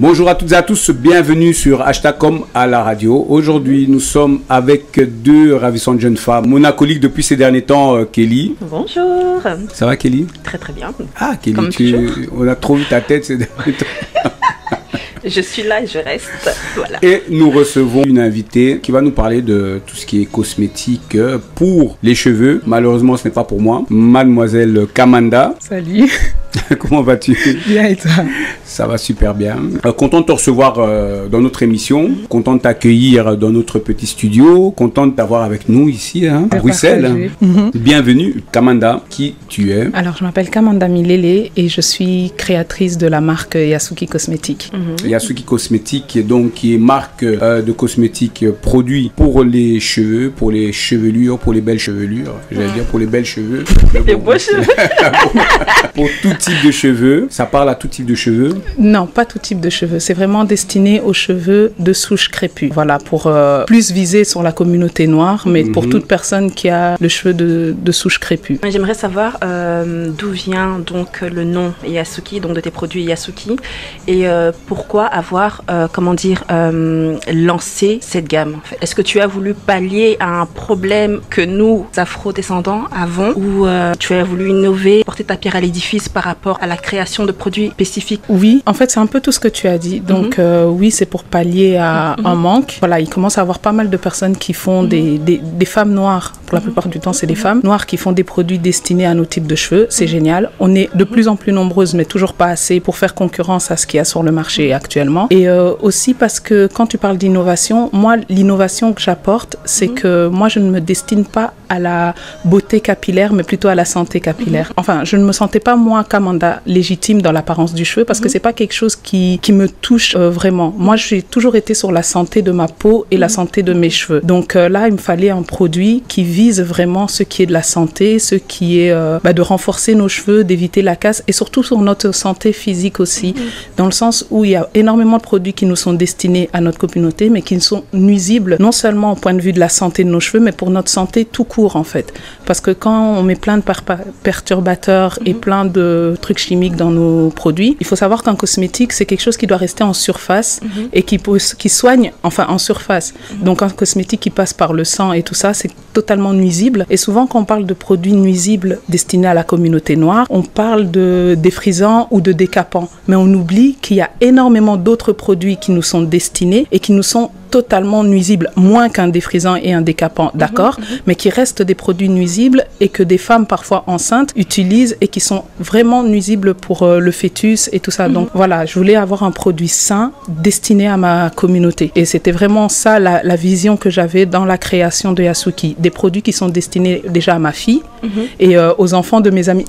Bonjour à toutes et à tous, bienvenue sur #com à la radio. Aujourd'hui, nous sommes avec deux ravissantes jeunes femmes, mon acolyte depuis ces derniers temps, Kelly. Bonjour. Ça va, Kelly? Très très bien. Ah, Kelly, on a trop vu ta tête ces derniers temps. Je suis là et je reste. Voilà. Et nous recevons une invitée qui va nous parler de tout ce qui est cosmétique pour les cheveux. Malheureusement, ce n'est pas pour moi. Mademoiselle Kamanda. Salut. Comment vas-tu? Bien et toi? Ça va super bien. Content de te recevoir dans notre émission. Content de t'accueillir dans notre petit studio. Content de t'avoir avec nous ici à Bruxelles. Bienvenue. Kamanda, qui tu es? Alors, je m'appelle Kamanda Milele et je suis créatrice de la marque Yasuki Cosmétiques. Yasuki Cosmétiques, donc, qui est marque de cosmétiques produits pour les cheveux, pour les chevelures, pour les belles chevelures. J'allais dire pour les belles cheveux. Les beaux cheveux. Pour tout type de cheveux. Ça parle à tout type de cheveux? Non, pas tout type de cheveux. C'est vraiment destiné aux cheveux de souche crépue. Voilà, pour plus viser sur la communauté noire, mais pour toute personne qui a le cheveu de souche crépue. J'aimerais savoir d'où vient donc le nom Yasuki, donc de tes produits Yasuki, et pourquoi avoir, lancé cette gamme en fait. Est-ce que tu as voulu pallier à un problème que nous, afro-descendants, avons, ou tu as voulu innover, porter ta pierre à l'édifice par rapport à la création de produits spécifiques? Oui, en fait, c'est un peu tout ce que tu as dit. Donc, oui, c'est pour pallier à un manque. Voilà, il commence à avoir pas mal de personnes qui font des femmes noires. Pour la plupart du temps, c'est des femmes noires qui font des produits destinés à nos types de cheveux. C'est génial. On est de plus en plus nombreuses, mais toujours pas assez pour faire concurrence à ce qu'il y a sur le marché actuellement. Et aussi parce que quand tu parles d'innovation, moi, l'innovation que j'apporte, c'est que moi, je ne me destine pas à la beauté capillaire, mais plutôt à la santé capillaire. Enfin, je ne me sentais pas, moi, Kamanda, légitime dans l'apparence du cheveu parce que c'est pas quelque chose qui me touche vraiment. Moi, j'ai toujours été sur la santé de ma peau et la santé de mes cheveux. Donc là, il me fallait un produit qui vise vraiment ce qui est de la santé, ce qui est de renforcer nos cheveux, d'éviter la casse et surtout sur notre santé physique aussi, dans le sens où il y a énormément de produits qui nous sont destinés à notre communauté, mais qui sont nuisibles non seulement au point de vue de la santé de nos cheveux, mais pour notre santé tout court en fait. Parce que quand on met plein de perturbateurs et plein de trucs chimiques dans nos produits, il faut savoir qu'un cosmétique, c'est quelque chose qui doit rester en surface et qui soigne, enfin en surface. Donc un cosmétique qui passe par le sang et tout ça, c'est totalement nuisible. Et souvent, quand on parle de produits nuisibles destinés à la communauté noire, on parle de défrisants ou de décapants. Mais on oublie qu'il y a énormément d'autres produits qui nous sont destinés et qui nous sont totalement nuisibles, moins qu'un défrisant et un décapant, d'accord, mais qui restent des produits nuisibles et que des femmes parfois enceintes utilisent et qui sont vraiment nuisibles pour le fœtus et tout ça. Donc voilà, je voulais avoir un produit sain destiné à ma communauté. Et c'était vraiment ça la vision que j'avais dans la création de Yasuki. Des produits qui sont destinés déjà à ma fille et aux enfants de mes amis.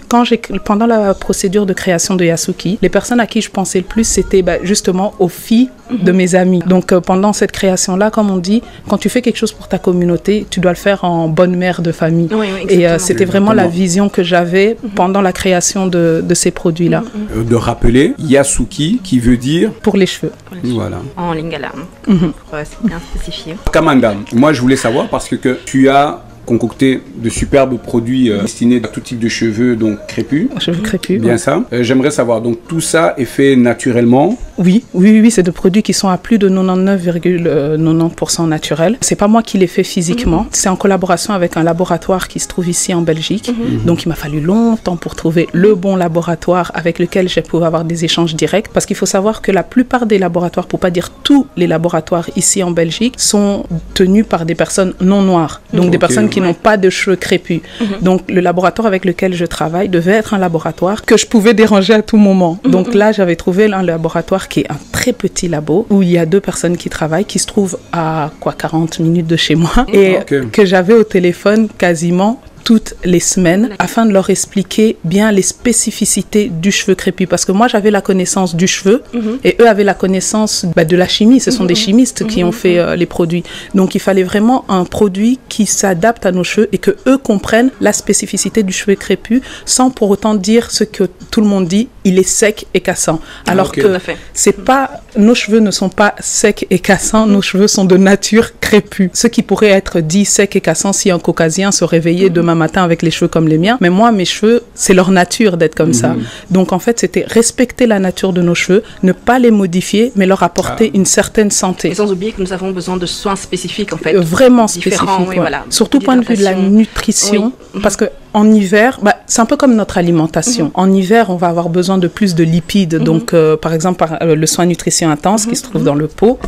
Pendant la procédure de création de Yasuki, les personnes à qui je pensais le plus, c'était justement aux filles de mes amis. Donc pendant cette création-là, comme on dit, quand tu fais quelque chose pour ta communauté, tu dois le faire en bonne mère de famille. Oui, et c'était vraiment la vision que j'avais pendant la création de ces produits-là. De rappeler, Yasuki, qui veut dire... Pour les cheveux. Voilà. En lingala. C'est bien spécifié. Kamanda, moi je voulais savoir parce que tu as concocté de superbes produits destinés à tout type de cheveux, donc crépus. Cheveux crépus. Bien ça. J'aimerais savoir, donc tout ça est fait naturellement? Oui, c'est des produits qui sont à plus de 99,90% naturels. C'est pas moi qui les fais physiquement. C'est en collaboration avec un laboratoire qui se trouve ici en Belgique. Donc il m'a fallu longtemps pour trouver le bon laboratoire avec lequel je pouvais avoir des échanges directs. Parce qu'il faut savoir que la plupart des laboratoires, pour pas dire tous les laboratoires ici en Belgique, sont tenus par des personnes non noires. Donc des personnes qui n'ont pas de cheveux crépus. Donc le laboratoire avec lequel je travaille devait être un laboratoire que je pouvais déranger à tout moment. Donc là, j'avais trouvé un laboratoire qui est un très petit labo où il y a 2 personnes qui travaillent, qui se trouvent à 40 minutes de chez moi et que j'avais au téléphone quasiment toutes les semaines afin de leur expliquer bien les spécificités du cheveu crépus. Parce que moi, j'avais la connaissance du cheveu et eux avaient la connaissance de la chimie. Ce sont des chimistes qui ont fait les produits. Donc, il fallait vraiment un produit qui s'adapte à nos cheveux et que eux comprennent la spécificité du cheveu crépus sans pour autant dire ce que tout le monde dit, il est sec et cassant. Alors que c'est pas, nos cheveux ne sont pas secs et cassants, nos cheveux sont de nature crépus. crépus. Ce qui pourrait être dit sec et cassant si un caucasien se réveillait demain matin avec les cheveux comme les miens. Mais moi, mes cheveux, c'est leur nature d'être comme ça. Donc en fait, c'était respecter la nature de nos cheveux, ne pas les modifier, mais leur apporter une certaine santé. Et sans oublier que nous avons besoin de soins spécifiques en fait. Vraiment spécifiques. Oui, voilà. Surtout point de vue de la nutrition, parce que en hiver, c'est un peu comme notre alimentation. En hiver, on va avoir besoin de plus de lipides. Donc, par exemple, le soin nutrition intense qui se trouve dans le pot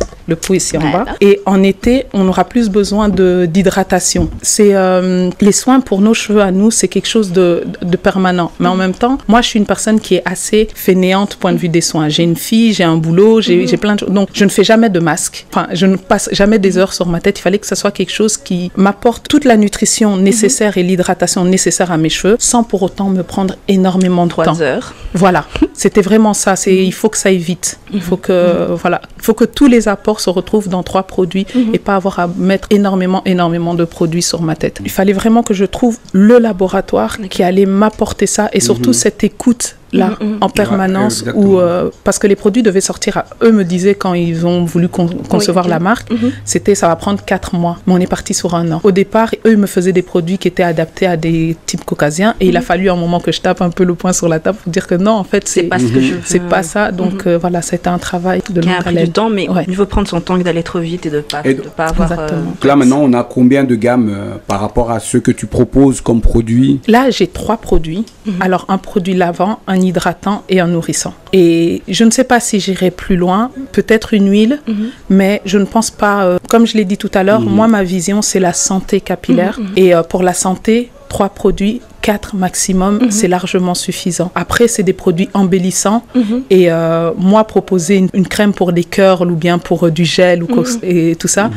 ici en bas. Et en été, on aura plus besoin d'hydratation. C'est les soins pour nos cheveux à nous, c'est quelque chose de permanent. Mais en même temps, moi, je suis une personne qui est assez fainéante point de vue des soins. J'ai une fille, j'ai un boulot, j'ai plein de choses. Donc, je ne fais jamais de masque. Enfin, je ne passe jamais des heures sur ma tête. Il fallait que ce soit quelque chose qui m'apporte toute la nutrition nécessaire et l'hydratation nécessaire à mes cheveux sans pour autant me prendre énormément de temps. 3 heures. Voilà, c'était vraiment ça. Il faut que ça aille vite. Il faut que tous les apports se retrouvent dans 3 produits et pas avoir à mettre énormément de produits sur ma tête. Il fallait vraiment que je trouve le laboratoire qui allait m'apporter ça et surtout cette écoute là, en permanence, parce que les produits devaient sortir, eux me disaient quand ils ont voulu concevoir la marque, ça va prendre 4 mois, mais on est parti sur 1 an. Au départ, eux ils me faisaient des produits qui étaient adaptés à des types caucasiens et il a fallu un moment que je tape un peu le poing sur la table pour dire que non, en fait, c'est pas ce que je veux. C'est pas ça, donc voilà, c'était un travail de longue haleine. Du temps, mais il faut prendre son temps d'aller trop vite et de pas avoir... Donc là, maintenant, on a combien de gammes par rapport à ce que tu proposes comme produit? Là, j'ai 3 produits. Alors, un produit lavant, un hydratant et un nourrissant. Et je ne sais pas si j'irai plus loin, peut-être une huile, mais je ne pense pas, comme je l'ai dit tout à l'heure, moi ma vision c'est la santé capillaire et pour la santé, 3 produits, 4 maximum, c'est largement suffisant. Après, c'est des produits embellissants et moi, proposer une crème pour des curls ou bien pour du gel ou et tout ça,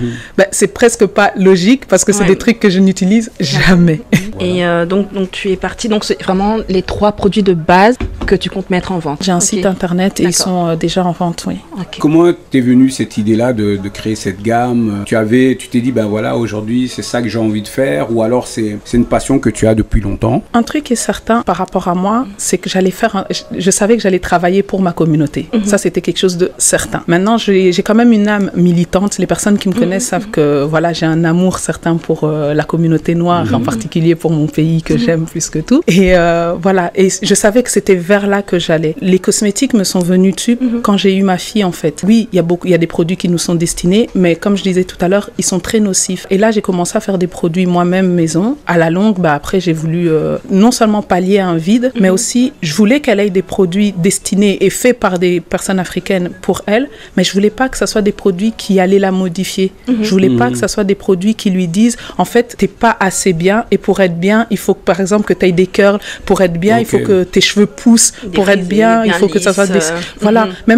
c'est presque pas logique parce que c'est des trucs que je n'utilise jamais. Et donc tu es partie, donc c'est vraiment les 3 produits de base que tu comptes mettre en vente. J'ai un site internet et ils sont déjà en vente, oui. Comment t'es venue cette idée-là de créer cette gamme? Tu t'es dit, ben voilà, aujourd'hui, c'est ça que j'ai envie de faire, ou alors c'est une passion que tu as depuis longtemps? Un truc est certain par rapport à moi, c'est que je savais que j'allais travailler pour ma communauté. Ça, c'était quelque chose de certain. Maintenant, j'ai quand même une âme militante. Les personnes qui me connaissent savent que voilà, j'ai un amour certain pour la communauté noire, en particulier pour mon pays que j'aime plus que tout. Et voilà, et je savais que c'était vers là que j'allais. Les cosmétiques me sont venus dessus quand j'ai eu ma fille, en fait. Oui, il y a des produits qui nous sont destinés, mais comme je disais tout à l'heure, ils sont très nocifs. Et là, j'ai commencé à faire des produits moi-même maison. À la longue, après, j'ai voulu non seulement pallier un vide, mais aussi, je voulais qu'elle ait des produits destinés et faits par des personnes africaines pour elle, mais je voulais pas que ça soit des produits qui allaient la modifier. Je voulais pas que ça soit des produits qui lui disent, en fait, t'es pas assez bien, et pour être bien, il faut que, par exemple, que tu aies des curls. Pour être bien, il faut que tes cheveux poussent. Pour être bien, il faut que ça soit des... Voilà, mais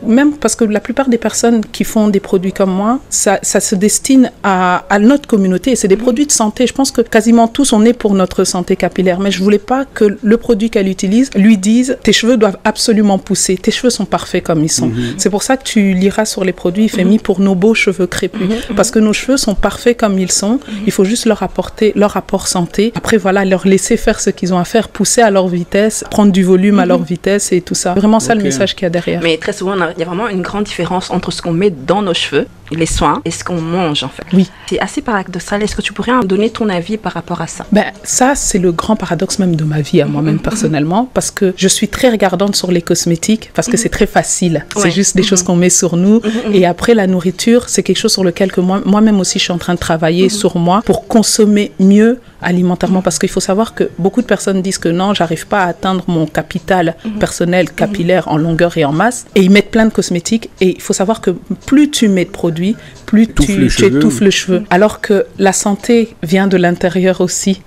même parce que la plupart des personnes qui font des produits comme moi, ça se destine à notre communauté et c'est des produits de santé. Je pense que quasiment tous, on est pour notre santé capillaire, mais je voulais pas que le produit qu'elle utilise lui dise tes cheveux doivent absolument pousser, tes cheveux sont parfaits comme ils sont. C'est pour ça que tu liras sur les produits, il fait mis pour nos beaux cheveux crépus, parce que nos cheveux sont parfaits comme ils sont, il faut juste leur apporter leur apport santé. Après voilà, leur laisser faire ce qu'ils ont à faire, pousser à leur vitesse, prendre du volume à leur vitesse et tout ça. Vraiment ça le message qu'il y a derrière. Mais très souvent, il y a vraiment une grande différence entre ce qu'on met dans nos cheveux, les soins, et ce qu'on mange en fait. Oui. C'est assez paradoxal. Est-ce que tu pourrais donner ton avis par rapport à ça? Ça, c'est le grand paradoxe même de ma vie à moi-même personnellement, parce que je suis très regardante sur les cosmétiques, parce que c'est très facile. C'est juste des choses qu'on met sur nous. Et après, la nourriture, c'est quelque chose sur lequel que moi-même aussi, je suis en train de travailler sur moi pour consommer mieux alimentairement, parce qu'il faut savoir que beaucoup de personnes disent que non, j'arrive pas à atteindre mon capital personnel, capillaire en longueur et en masse, et ils mettent plein de cosmétiques, et il faut savoir que plus tu mets de produits, plus tu étouffes le cheveu. Alors que la santé vient de l'intérieur aussi.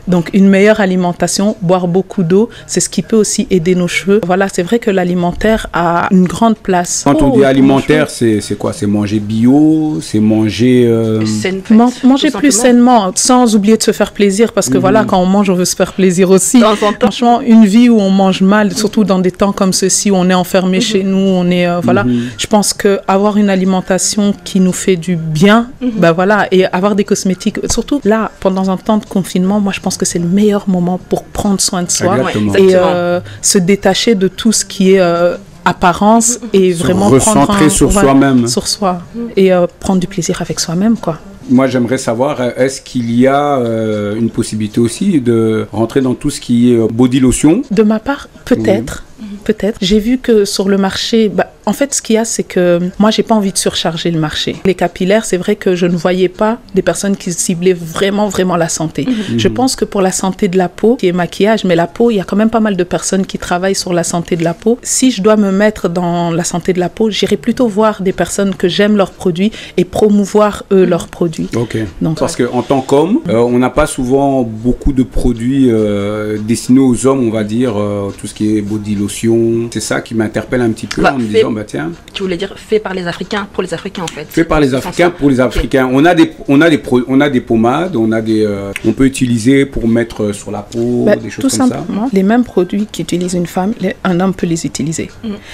Donc une meilleure alimentation, boire beaucoup d'eau, c'est ce qui peut aussi aider nos cheveux. Voilà, c'est vrai que l'alimentaire a une grande place. Quand on dit alimentaire, c'est quoi? C'est manger bio, c'est manger... manger plus sainement, sans oublier de se faire plaisir, parce que voilà, quand on mange, on veut se faire plaisir aussi. Franchement, une vie où on mange mal, surtout dans des temps comme ceux-ci, où on est enfermé chez nous, on est... voilà, je pense qu'avoir une alimentation qui nous fait du bien, voilà, et avoir des cosmétiques, surtout là, pendant un temps de confinement, moi je pense que c'est le meilleur moment pour prendre soin de soi. Et se détacher de tout ce qui est apparence et vraiment recentrer sur soi-même. Sur soi et prendre du plaisir avec soi-même, quoi. moi j'aimerais savoir, est-ce qu'il y a une possibilité aussi de rentrer dans tout ce qui est body lotion? De ma part, peut-être. Peut-être. J'ai vu que sur le marché, en fait, ce qu'il y a, c'est que moi, j'ai pas envie de surcharger le marché. Les capillaires, c'est vrai que je ne voyais pas des personnes qui ciblaient vraiment la santé. Je pense que pour la santé de la peau, qui est maquillage, mais la peau, il y a quand même pas mal de personnes qui travaillent sur la santé de la peau. Si je dois me mettre dans la santé de la peau, j'irai plutôt voir des personnes que j'aime leurs produits et promouvoir eux leurs produits. Ok. Donc, parce qu'en tant qu'homme, on n'a pas souvent beaucoup de produits destinés aux hommes, on va dire, tout ce qui est body lotion. C'est ça qui m'interpelle un petit peu en me disant, tiens. Tu voulais dire fait par les Africains, pour les Africains en fait. Fait par les Africains, pour les Africains. Okay. On a des pommades, on peut utiliser pour mettre sur la peau, des choses comme ça. Tout simplement, les mêmes produits qu'utilise une femme, un homme peut les utiliser.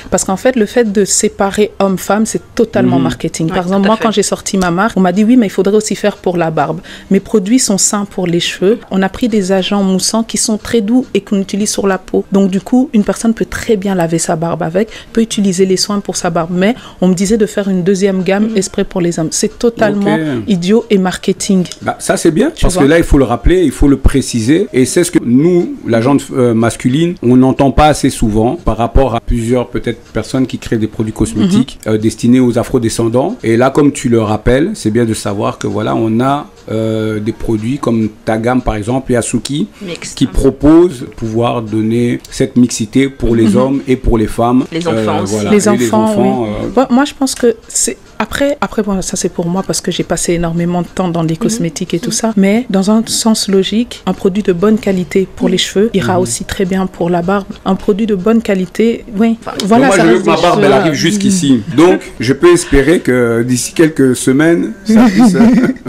Parce qu'en fait, le fait de séparer homme-femme, c'est totalement marketing. Par exemple, moi, quand j'ai sorti ma marque, on m'a dit oui, mais il faudrait aussi faire pour la barbe. Mes produits sont sains pour les cheveux. On a pris des agents moussants qui sont très doux et qu'on utilise sur la peau. Donc, du coup, une personne peut très bien laver sa barbe avec, peut utiliser les soins pour sa barbe. Mais on me disait de faire une deuxième gamme exprès pour les hommes. C'est totalement idiot et marketing. Ça, c'est bien, parce que là, il faut le rappeler, il faut le préciser. Et c'est ce que nous, la gente masculine, on n'entend pas assez souvent par rapport à plusieurs, peut-être, personnes qui créent des produits cosmétiques destinés aux afrodescendants. Et là, comme tu le rappelles, c'est bien de savoir que voilà, on a des produits comme ta gamme, par exemple, Yasuki, qui propose de pouvoir donner cette mixité pour les hommes et pour les femmes. Les enfants aussi. Voilà. Les enfants, oui. Moi, je pense que c'est... Après bon, ça c'est pour moi parce que j'ai passé énormément de temps dans les cosmétiques et tout ça. Mais dans un sens logique, un produit de bonne qualité pour les cheveux ira aussi très bien pour la barbe. Un produit de bonne qualité, oui. Voilà, moi, je veux que ma barbe elle arrive jusqu'ici. Donc, je peux espérer que d'ici quelques semaines, ça puisse...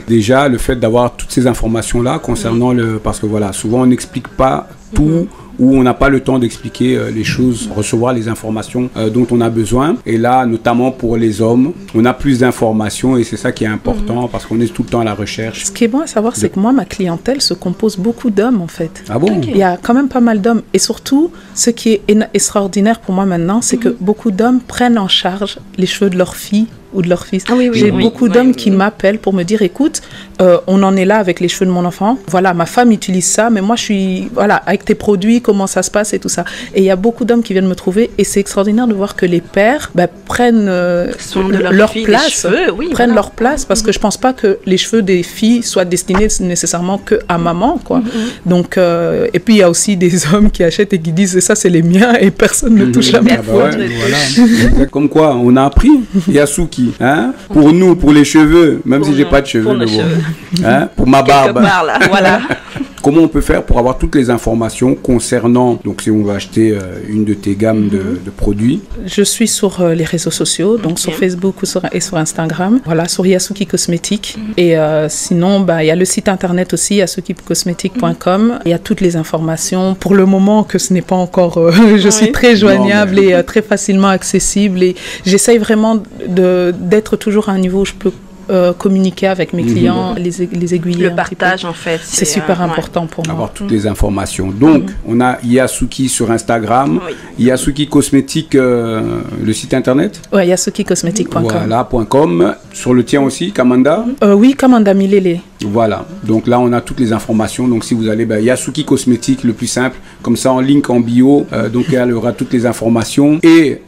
Déjà, le fait d'avoir toutes ces informations-là concernant le... Parce que voilà, souvent on n'explique pas tout. Où on n'a pas le temps d'expliquer les choses, recevoir les informations dont on a besoin. Et là, notamment pour les hommes, on a plus d'informations et c'est ça qui est important parce qu'on est tout le temps à la recherche. Ce qui est bon à savoir, c'est que moi, ma clientèle se compose beaucoup d'hommes en fait. Ah bon? Il y a quand même pas mal d'hommes. Et surtout, ce qui est extraordinaire pour moi maintenant, c'est que beaucoup d'hommes prennent en charge les cheveux de leurs filles ou de leur fils. J'ai beaucoup d'hommes qui m'appellent pour me dire, écoute, on en est là avec les cheveux de mon enfant. Voilà, ma femme utilise ça, mais moi je suis, voilà, avec tes produits, comment ça se passe et tout ça. Et il y a beaucoup d'hommes qui viennent me trouver et c'est extraordinaire de voir que les pères prennent leur place, prennent leur place parce que je pense pas que les cheveux des filles soient destinés nécessairement que à maman, quoi. Donc, et puis il y a aussi des hommes qui achètent et qui disent, ça c'est les miens et personne ne touche à ma peau. Voilà. Comme quoi, on a appris. Yasuki. Hein? Pour nous, pour les cheveux, même si j'ai pas de cheveux, hein? Pour ma barbe. Là, voilà. Comment on peut faire pour avoir toutes les informations concernant, donc si on veut acheter une de tes gammes de produits? Je suis sur les réseaux sociaux, donc sur Facebook et sur Instagram, voilà, sur Yasuki Cosmétique. Et sinon, il y a le site internet aussi, yasukicosmétique.com. Il y a toutes les informations. Pour le moment, que ce n'est pas encore... je suis très joignable et très facilement accessible. Et j'essaye vraiment d'être toujours à un niveau où je peux communiquer avec mes clients, les aiguiller. Le partage, en fait. C'est super important pour moi. Avoir toutes les informations. Donc, on a Yasuki sur Instagram, Yasuki Cosmétique, le site internet? Oui, yasukicosmétique.com. Voilà, .com. Sur le tien aussi, Kamanda? Oui, Kamanda Milele. Voilà, donc là on a toutes les informations. Donc si vous allez Yasuki Cosmétique, le plus simple, comme ça en link en bio, donc il y aura toutes les informations et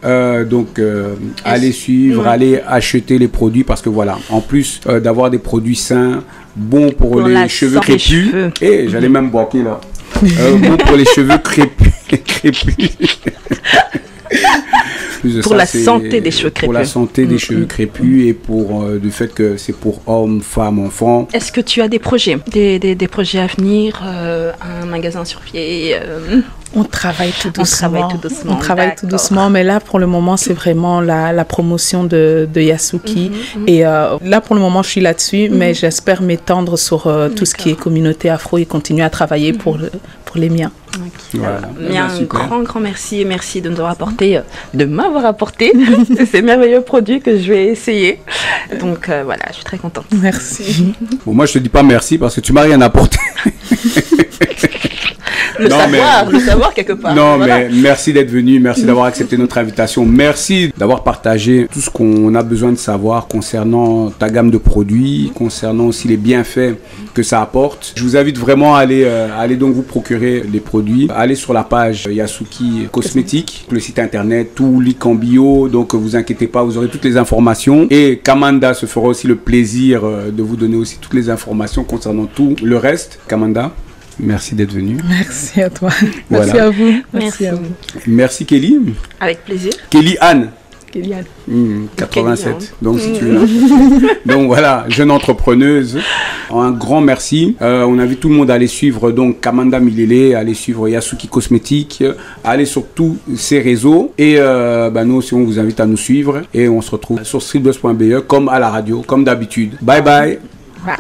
allez suivre, allez acheter les produits parce que voilà, en plus d'avoir des produits sains, bons pour les cheveux crépus, et j'allais même boquer là, bon pour les cheveux crépus. Pour la santé des cheveux crépus. Pour la santé des cheveux crépus et pour le fait que c'est pour hommes, femmes, enfants. Est-ce que tu as des projets, des projets à venir, un magasin sur pied On travaille tout doucement. Mais là, pour le moment, c'est vraiment la promotion de Yasuki. Et là, pour le moment, je suis là-dessus, mais j'espère m'étendre sur tout ce qui est communauté afro et continuer à travailler pour les miens. Okay. Voilà. Un grand merci et merci de m'avoir apporté ces merveilleux produits que je vais essayer. Donc voilà, je suis très contente. Merci. Bon, moi je te dis pas merci parce que tu m'as rien apporté. le savoir quelque part. Non, mais merci d'être venu, merci d'avoir accepté notre invitation, merci d'avoir partagé tout ce qu'on a besoin de savoir concernant ta gamme de produits, concernant aussi les bienfaits que ça apporte. Je vous invite vraiment à aller donc vous procurer les produits. Allez sur la page Yasuki Cosmétiques, le site internet, tout lit en bio, donc vous inquiétez pas, vous aurez toutes les informations. Et Kamanda se fera aussi le plaisir de vous donner aussi toutes les informations concernant tout le reste. Kamanda, merci d'être venu. Merci à toi. Voilà. Merci à vous. Merci à vous. Merci Kelly. Avec plaisir. Kelly Anne. Kelly Anne. 87. Donc si tu veux. Donc voilà, jeune entrepreneuse. Un grand merci. On invite tout le monde à aller suivre donc Kamanda Milele, à aller suivre Yasuki Cosmétiques, à aller sur tous ces réseaux. Et nous aussi on vous invite à nous suivre et on se retrouve sur streetboss.be comme à la radio, comme d'habitude. Bye bye. Bye.